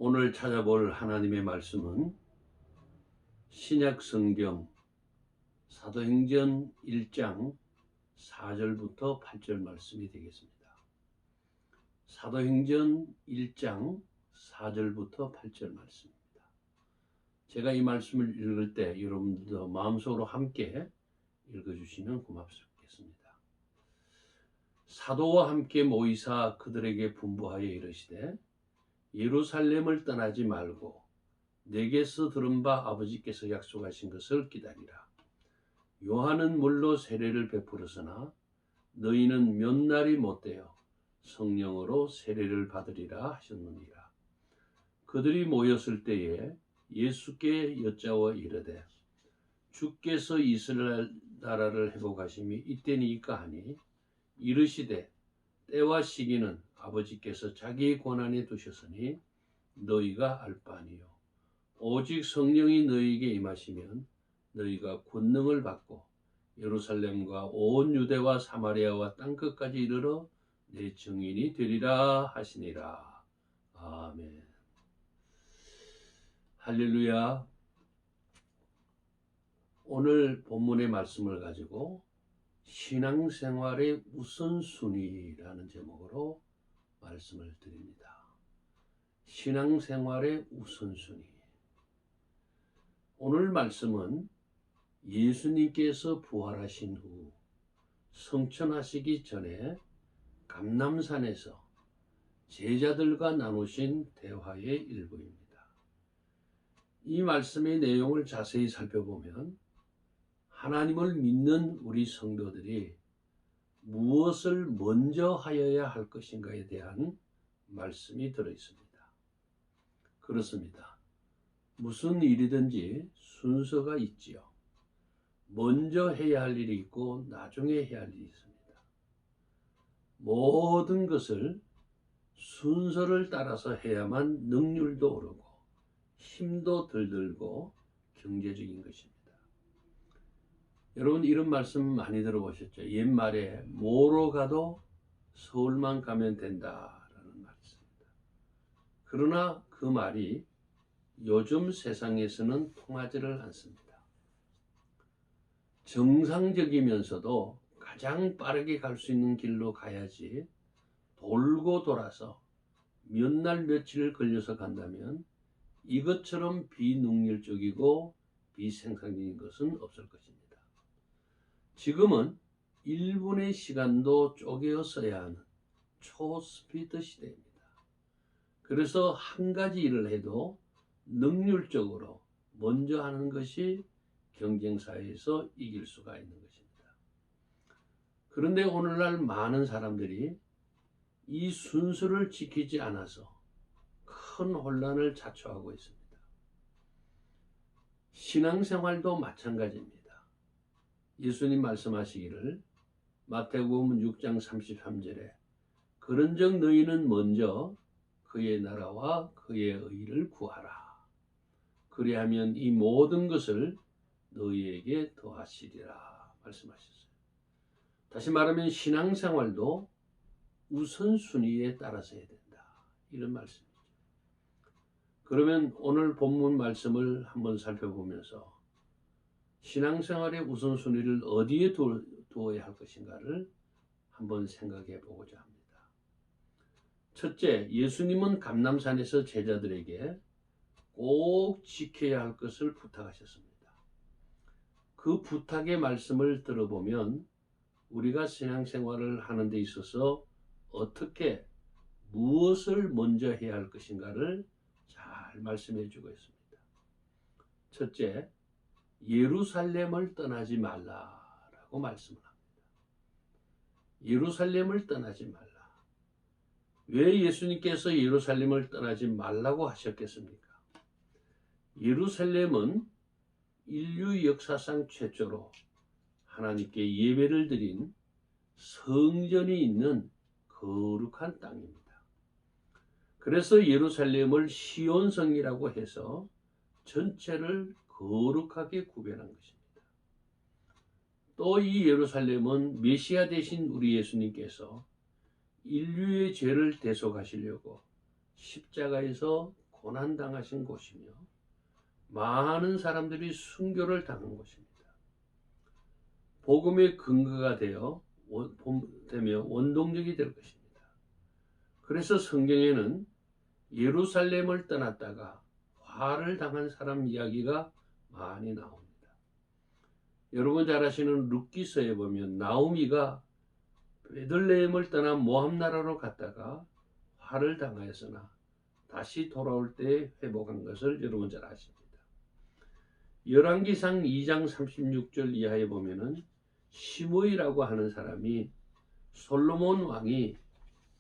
오늘 찾아볼 하나님의 말씀은 신약 성경 사도행전 1장 4절부터 8절 말씀이 되겠습니다. 사도행전 1장 4절부터 8절 말씀입니다. 제가 이 말씀을 읽을 때 여러분들도 마음속으로 함께 읽어주시면 고맙겠습니다. 사도와 함께 모이사 그들에게 분부하여 이르시되 예루살렘을 떠나지 말고 내게서 들은 바 아버지께서 약속하신 것을 기다리라. 요한은 물로 세례를 베풀었으나 너희는 몇 날이 못되어 성령으로 세례를 받으리라 하셨느니라. 그들이 모였을 때에 예수께 여짜와 이르되 주께서 이스라엘 나라를 회복하심이 이때니까 하니 이르시되 때와 시기는 아버지께서 자기의 권한에 두셨으니 너희가 알 바 아니요 오직 성령이 너희에게 임하시면 너희가 권능을 받고 예루살렘과 온 유대와 사마리아와 땅끝까지 이르러 내 증인이 되리라 하시니라. 아멘. 할렐루야. 오늘 본문의 말씀을 가지고 신앙생활의 우선순위라는 제목으로 말씀을 드립니다. 신앙생활의 우선순위. 오늘 말씀은 예수님께서 부활하신 후 성천하시기 전에 감람산에서 제자들과 나누신 대화의 일부입니다. 이 말씀의 내용을 자세히 살펴보면 하나님을 믿는 우리 성도들이 무엇을 먼저 하여야 할 것인가에 대한 말씀이 들어있습니다. 그렇습니다. 무슨 일이든지 순서가 있지요. 먼저 해야 할 일이 있고 나중에 해야 할 일이 있습니다. 모든 것을 순서를 따라서 해야만 능률도 오르고 힘도 덜 들고 경제적인 것입니다. 여러분 이런 말씀 많이 들어보셨죠? 옛말에 뭐로 가도 서울만 가면 된다라는 말이 있습니다. 그러나 그 말이 요즘 세상에서는 통하지를 않습니다. 정상적이면서도 가장 빠르게 갈 수 있는 길로 가야지 돌고 돌아서 몇 날 며칠 걸려서 간다면 이것처럼 비능률적이고 비생산적인 것은 없을 것입니다. 지금은 1분의 시간도 쪼개어 써야 하는 초스피드 시대입니다. 그래서 한 가지 일을 해도 능률적으로 먼저 하는 것이 경쟁사회에서 이길 수가 있는 것입니다. 그런데 오늘날 많은 사람들이 이 순서를 지키지 않아서 큰 혼란을 자초하고 있습니다. 신앙생활도 마찬가지입니다. 예수님 말씀하시기를 마태복음 6장 33절에 그런즉 너희는 먼저 그의 나라와 그의 의를 구하라. 그리하면 이 모든 것을 너희에게 더하시리라 말씀하셨어요. 다시 말하면 신앙생활도 우선순위에 따라서 해야 된다. 이런 말씀이죠. 그러면 오늘 본문 말씀을 한번 살펴보면서 신앙생활의 우선순위를 어디에 두어야 할 것인가를 한번 생각해 보고자 합니다. 첫째, 예수님은 감람산에서 제자들에게 꼭 지켜야 할 것을 부탁하셨습니다. 그 부탁의 말씀을 들어보면 우리가 신앙생활을 하는 데 있어서 어떻게 무엇을 먼저 해야 할 것인가를 잘 말씀해 주고 있습니다. 첫째, 예루살렘을 떠나지 말라라고 말씀을 합니다. 예루살렘을 떠나지 말라. 왜 예수님께서 예루살렘을 떠나지 말라고 하셨겠습니까? 예루살렘은 인류 역사상 최초로 하나님께 예배를 드린 성전이 있는 거룩한 땅입니다. 그래서 예루살렘을 시온성이라고 해서 전체를 거룩하게 구별한 것입니다. 또 이 예루살렘은 메시아 되신 우리 예수님께서 인류의 죄를 대속하시려고 십자가에서 고난당하신 곳이며 많은 사람들이 순교를 당한 곳입니다. 복음의 근거가 되며 원동력이 될 것입니다. 그래서 성경에는 예루살렘을 떠났다가 화를 당한 사람 이야기가 많이 나옵니다. 여러분 잘 아시는 룻기서에 보면 나오미가 베들레헴을 떠나 모압 나라로 갔다가 화를 당하였으나 다시 돌아올 때 회복한 것을 여러분 잘 아십니다. 열왕기상 2장 36절 이하에 보면은 시므이라고 하는 사람이 솔로몬 왕이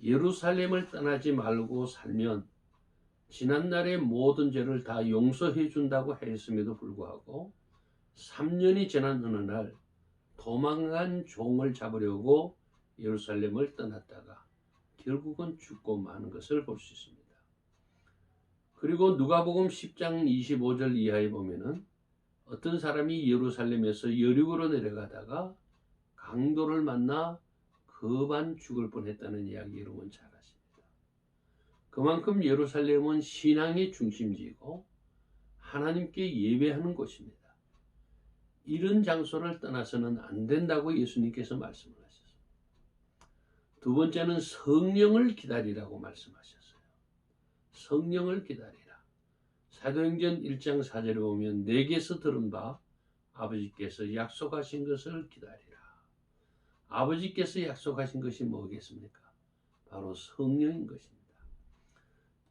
예루살렘을 떠나지 말고 살면 지난날의 모든 죄를 다 용서해 준다고 했음에도 불구하고 3년이 지난 어느 날 도망간 종을 잡으려고 예루살렘을 떠났다가 결국은 죽고 마는 것을 볼 수 있습니다. 그리고 누가복음 10장 25절 이하에 보면은 어떤 사람이 예루살렘에서 여리고로 내려가다가 강도를 만나 급한 죽을 뻔했다는 이야기 여러분 잘 아십니다. 그만큼 예루살렘은 신앙의 중심지이고 하나님께 예배하는 곳입니다. 이런 장소를 떠나서는 안 된다고 예수님께서 말씀을 하셨습니다. 두 번째는 성령을 기다리라고 말씀하셨어요. 성령을 기다리라. 사도행전 1장 4절에 보면 내게서 들은 바 아버지께서 약속하신 것을 기다리라. 아버지께서 약속하신 것이 뭐겠습니까? 바로 성령인 것입니다.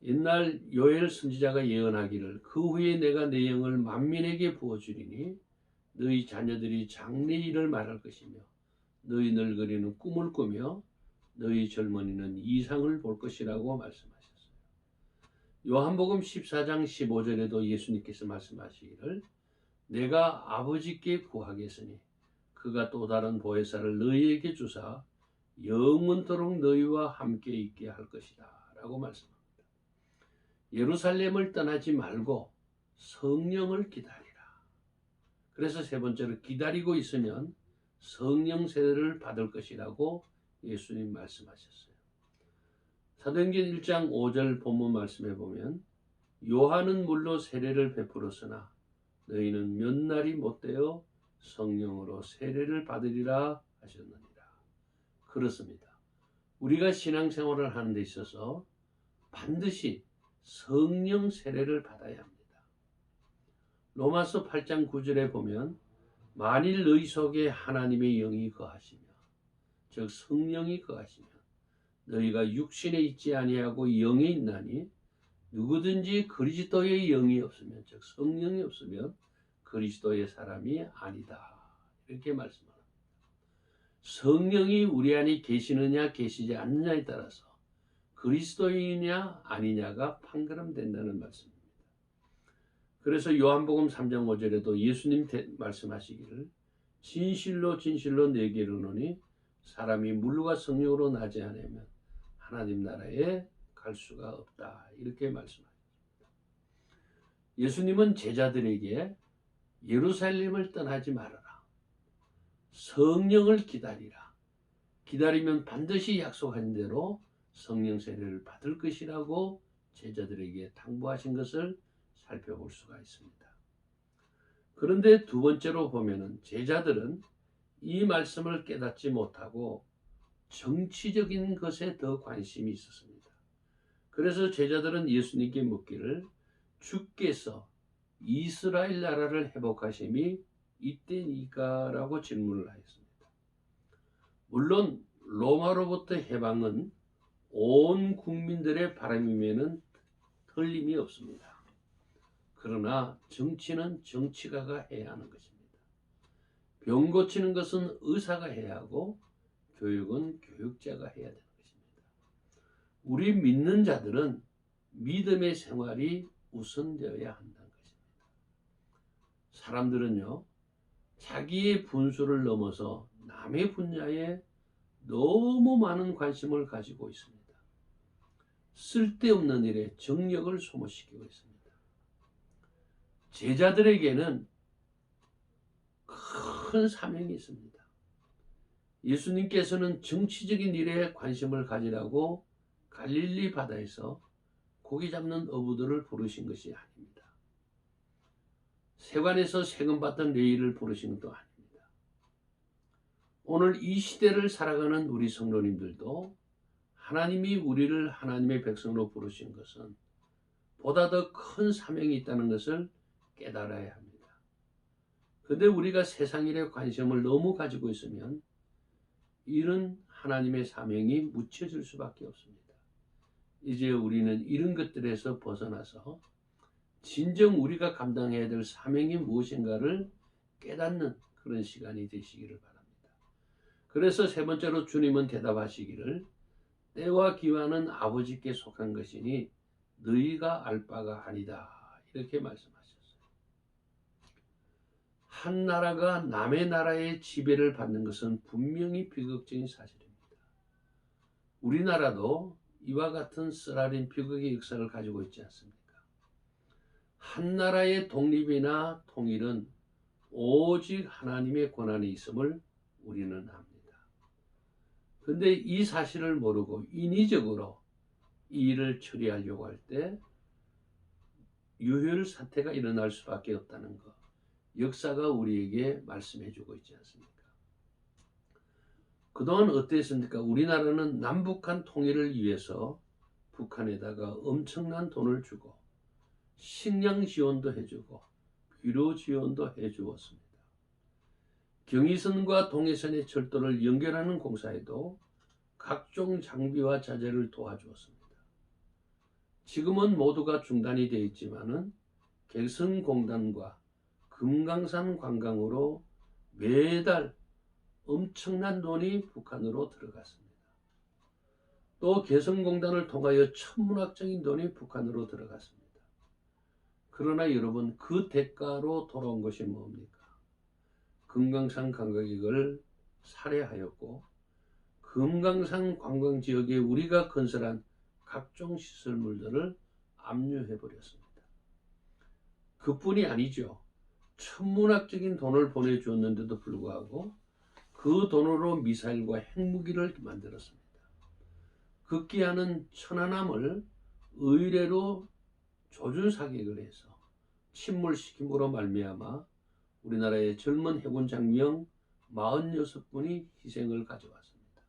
옛날 요엘 선지자가 예언하기를 그 후에 내가 내 영을 만민에게 부어주리니 너희 자녀들이 장래 일을 말할 것이며 너희 늙은이는 꿈을 꾸며 너희 젊은이는 이상을 볼 것이라고 말씀하셨어요. 요한복음 14장 15절에도 예수님께서 말씀하시기를 내가 아버지께 구하겠으니 그가 또 다른 보혜사를 너희에게 주사 영원토록 너희와 함께 있게 할 것이다 라고 말씀합니다. 예루살렘을 떠나지 말고 성령을 기다리라. 그래서 세 번째로 기다리고 있으면 성령 세례를 받을 것이라고 예수님 말씀하셨어요. 사도행전 1장 5절 본문 말씀에 보면 요한은 물로 세례를 베풀었으나 너희는 몇 날이 못되어 성령으로 세례를 받으리라 하셨느니라. 그렇습니다. 우리가 신앙생활을 하는 데 있어서 반드시 성령 세례를 받아야 합니다. 로마서 8장 9절에 보면 만일 너희 속에 하나님의 영이 거하시며 즉 성령이 거하시면 너희가 육신에 있지 아니하고 영에 있나니 누구든지 그리스도의 영이 없으면 즉 성령이 없으면 그리스도의 사람이 아니다. 이렇게 말씀합니다. 성령이 우리 안에 계시느냐 계시지 않느냐에 따라서 그리스도인이냐 아니냐가 판가름된다는 말씀입니다. 그래서 요한복음 3장 5절에도 예수님 말씀하시기를 진실로 진실로 내게 이르노니 사람이 물과 성령으로 나지 않으면 하나님 나라에 갈 수가 없다. 이렇게 말씀하십니다. 예수님은 제자들에게 예루살렘을 떠나지 말아라. 성령을 기다리라. 기다리면 반드시 약속한 대로 성령 세례를 받을 것이라고 제자들에게 당부하신 것을 살펴볼 수가 있습니다. 그런데 두 번째로 보면은 제자들은 이 말씀을 깨닫지 못하고 정치적인 것에 더 관심이 있었습니다. 그래서 제자들은 예수님께 묻기를 주께서 이스라엘 나라를 회복하심이 이때니까? 라고 질문을 하였습니다. 물론 로마로부터 해방은 온 국민들의 바람임에는 틀림이 없습니다. 그러나 정치는 정치가가 해야 하는 것입니다. 병 고치는 것은 의사가 해야 하고 교육은 교육자가 해야 되는 것입니다. 우리 믿는 자들은 믿음의 생활이 우선되어야 한다는 것입니다. 사람들은요, 자기의 분수를 넘어서 남의 분야에 너무 많은 관심을 가지고 있습니다. 쓸데없는 일에 정력을 소모시키고 있습니다. 제자들에게는 큰 사명이 있습니다. 예수님께서는 정치적인 일에 관심을 가지라고 갈릴리 바다에서 고기 잡는 어부들을 부르신 것이 아닙니다. 세관에서 세금 받던 레위를 부르신 것도 아닙니다. 오늘 이 시대를 살아가는 우리 성도님들도 하나님이 우리를 하나님의 백성으로 부르신 것은 보다 더 큰 사명이 있다는 것을 깨달아야 합니다. 그런데 우리가 세상 일에 관심을 너무 가지고 있으면 이런 하나님의 사명이 묻혀질 수밖에 없습니다. 이제 우리는 이런 것들에서 벗어나서 진정 우리가 감당해야 될 사명이 무엇인가를 깨닫는 그런 시간이 되시기를 바랍니다. 그래서 세 번째로 주님은 대답하시기를 때와 기한은 아버지께 속한 것이니 너희가 알 바가 아니다. 이렇게 말씀하셨어요. 한 나라가 남의 나라의 지배를 받는 것은 분명히 비극적인 사실입니다. 우리나라도 이와 같은 쓰라린 비극의 역사를 가지고 있지 않습니까? 한 나라의 독립이나 통일은 오직 하나님의 권한이 있음을 우리는 압니다. 그런데 이 사실을 모르고 인위적으로 이 일을 처리하려고 할 때 유혈 사태가 일어날 수밖에 없다는 것, 역사가 우리에게 말씀해주고 있지 않습니까? 그동안 어땠습니까? 우리나라는 남북한 통일을 위해서 북한에다가 엄청난 돈을 주고 식량 지원도 해주고 비료 지원도 해주었습니다. 경의선과 동해선의 철도를 연결하는 공사에도 각종 장비와 자재를 도와주었습니다. 지금은 모두가 중단이 되어 있지만은 개성공단과 금강산 관광으로 매달 엄청난 돈이 북한으로 들어갔습니다. 또 개성공단을 통하여 천문학적인 돈이 북한으로 들어갔습니다. 그러나 여러분, 그 대가로 돌아온 것이 뭡니까? 금강산 관광객을 살해하였고 금강산 관광지역에 우리가 건설한 각종 시설물들을 압류해버렸습니다. 그뿐이 아니죠. 천문학적인 돈을 보내주었는데도 불구하고 그 돈으로 미사일과 핵무기를 만들었습니다. 급기야는 천안함을 의뢰로 조준 사격을 해서 침몰시킴으로 말미암아 우리나라의 젊은 해군 장병 46분이 희생을 가져왔습니다.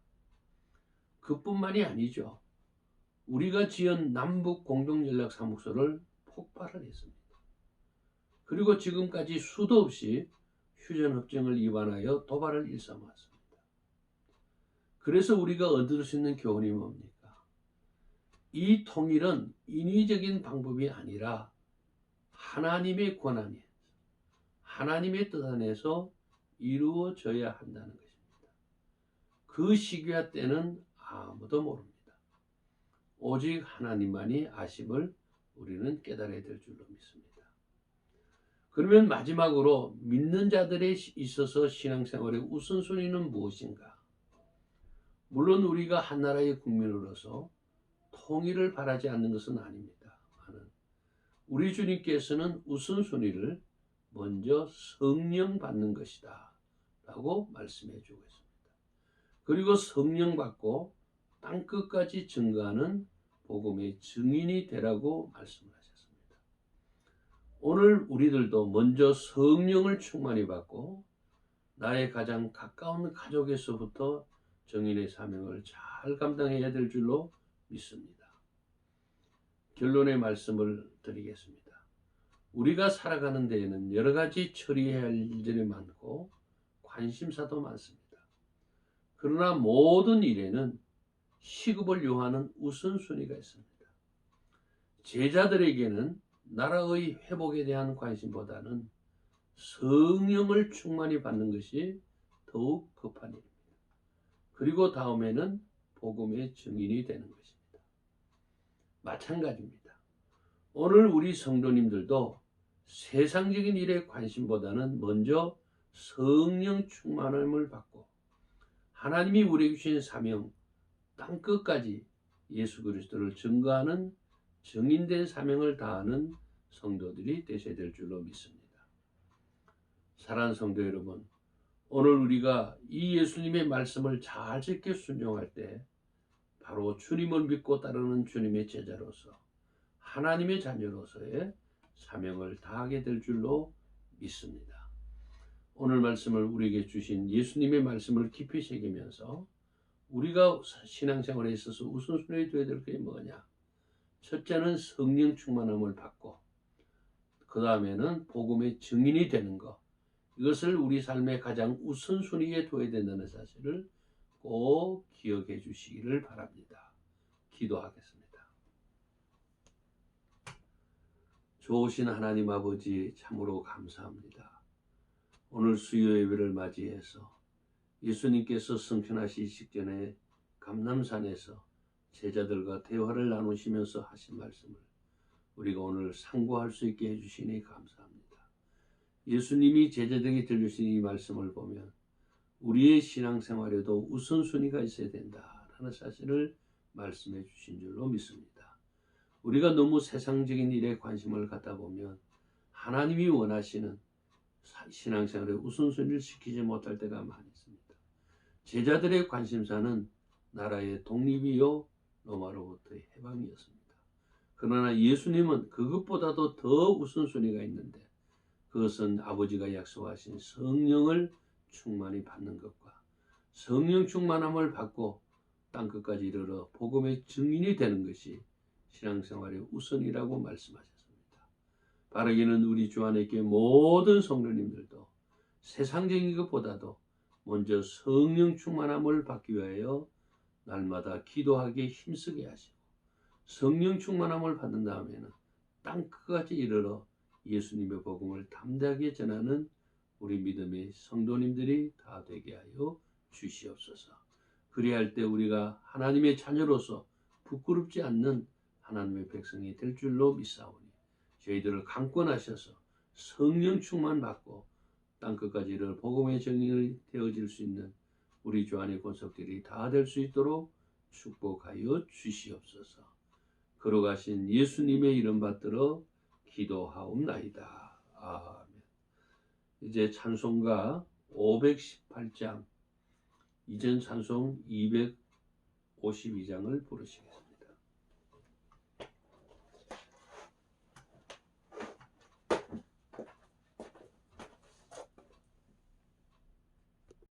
그뿐만이 아니죠. 우리가 지은 남북 공동연락사무소를 폭발을 했습니다. 그리고 지금까지 수도 없이 휴전협정을 위반하여 도발을 일삼았습니다. 그래서 우리가 얻을 수 있는 교훈이 뭡니까? 이 통일은 인위적인 방법이 아니라 하나님의 권한이 하나님의 뜻 안에서 이루어져야 한다는 것입니다. 그 시기와 때는 아무도 모릅니다. 오직 하나님만이 아심을 우리는 깨달아야 될 줄로 믿습니다. 그러면 마지막으로 믿는 자들에 있어서 신앙생활의 우선순위는 무엇인가? 물론 우리가 한 나라의 국민으로서 통일을 바라지 않는 것은 아닙니다. 우리 주님께서는 우선순위를 먼저 성령 받는 것이다 라고 말씀해 주고 있습니다. 그리고 성령 받고 땅끝까지 증거하는 복음의 증인이 되라고 말씀을 하셨습니다. 오늘 우리들도 먼저 성령을 충만히 받고 나의 가장 가까운 가족에서부터 정인의 사명을 잘 감당해야 될 줄로 믿습니다. 결론의 말씀을 드리겠습니다. 우리가 살아가는 데에는 여러 가지 처리해야 할 일들이 많고 관심사도 많습니다. 그러나 모든 일에는 시급을 요하는 우선순위가 있습니다. 제자들에게는 나라의 회복에 대한 관심보다는 성령을 충만히 받는 것이 더욱 급한 일입니다. 그리고 다음에는 복음의 증인이 되는 것입니다. 마찬가지입니다. 오늘 우리 성도님들도 세상적인 일에 관심보다는 먼저 성령 충만함을 받고 하나님이 우리에게 주신 사명, 땅끝까지 예수 그리스도를 증거하는 증인된 사명을 다하는 성도들이 되셔야 될 줄로 믿습니다. 사랑하는 성도 여러분, 오늘 우리가 이 예수님의 말씀을 잘 지켜 순종할 때 바로 주님을 믿고 따르는 주님의 제자로서 하나님의 자녀로서의 사명을 다하게 될 줄로 믿습니다. 오늘 말씀을 우리에게 주신 예수님의 말씀을 깊이 새기면서 우리가 신앙생활에 있어서 우선순위에 둬야 될 게 뭐냐? 첫째는 성령 충만함을 받고 그 다음에는 복음의 증인이 되는 것. 이것을 우리 삶의 가장 우선순위에 둬야 된다는 사실을 꼭 기억해 주시기를 바랍니다. 기도하겠습니다. 좋으신 하나님 아버지 참으로 감사합니다. 오늘 수요 예배를 맞이해서 예수님께서 승천하시기 직전에 감람산에서 제자들과 대화를 나누시면서 하신 말씀을 우리가 오늘 상고할 수 있게 해주시니 감사합니다. 예수님이 제자들에게 들려주신 이 말씀을 보면 우리의 신앙생활에도 우선순위가 있어야 된다라는 사실을 말씀해 주신 줄로 믿습니다. 우리가 너무 세상적인 일에 관심을 갖다 보면 하나님이 원하시는 신앙생활에 우선순위를 지키지 못할 때가 많이 있습니다. 제자들의 관심사는 나라의 독립이요 로마로부터의 해방이었습니다. 그러나 예수님은 그것보다도 더 우선순위가 있는데 그것은 아버지가 약속하신 성령을 충만히 받는 것과 성령 충만함을 받고 땅끝까지 이르러 복음의 증인이 되는 것이 신앙생활의 우선이라고 말씀하셨습니다. 바라기는 우리 주 안에 있게 모든 성도님들도 세상적인 것보다도 먼저 성령 충만함을 받기 위하여 날마다 기도하기에 힘쓰게 하시고 성령 충만함을 받는 다음에는 땅끝까지 이르러 예수님의 복음을 담대하게 전하는 우리 믿음의 성도님들이 다 되게 하여 주시옵소서. 그리할 때 우리가 하나님의 자녀로서 부끄럽지 않는 하나님의 백성이 될 줄로 믿사오니 저희들을 강권하셔서 성령 충만 받고 땅끝까지 이르러 복음의 증인이 되어질 수 있는 우리 주 안의 권속들이 다 될 수 있도록 축복하여 주시옵소서. 걸어가신 예수님의 이름 받들어 기도하옵나이다. 아멘. 이제 찬송가 518장, 이전 찬송 252장을 부르시겠습니다.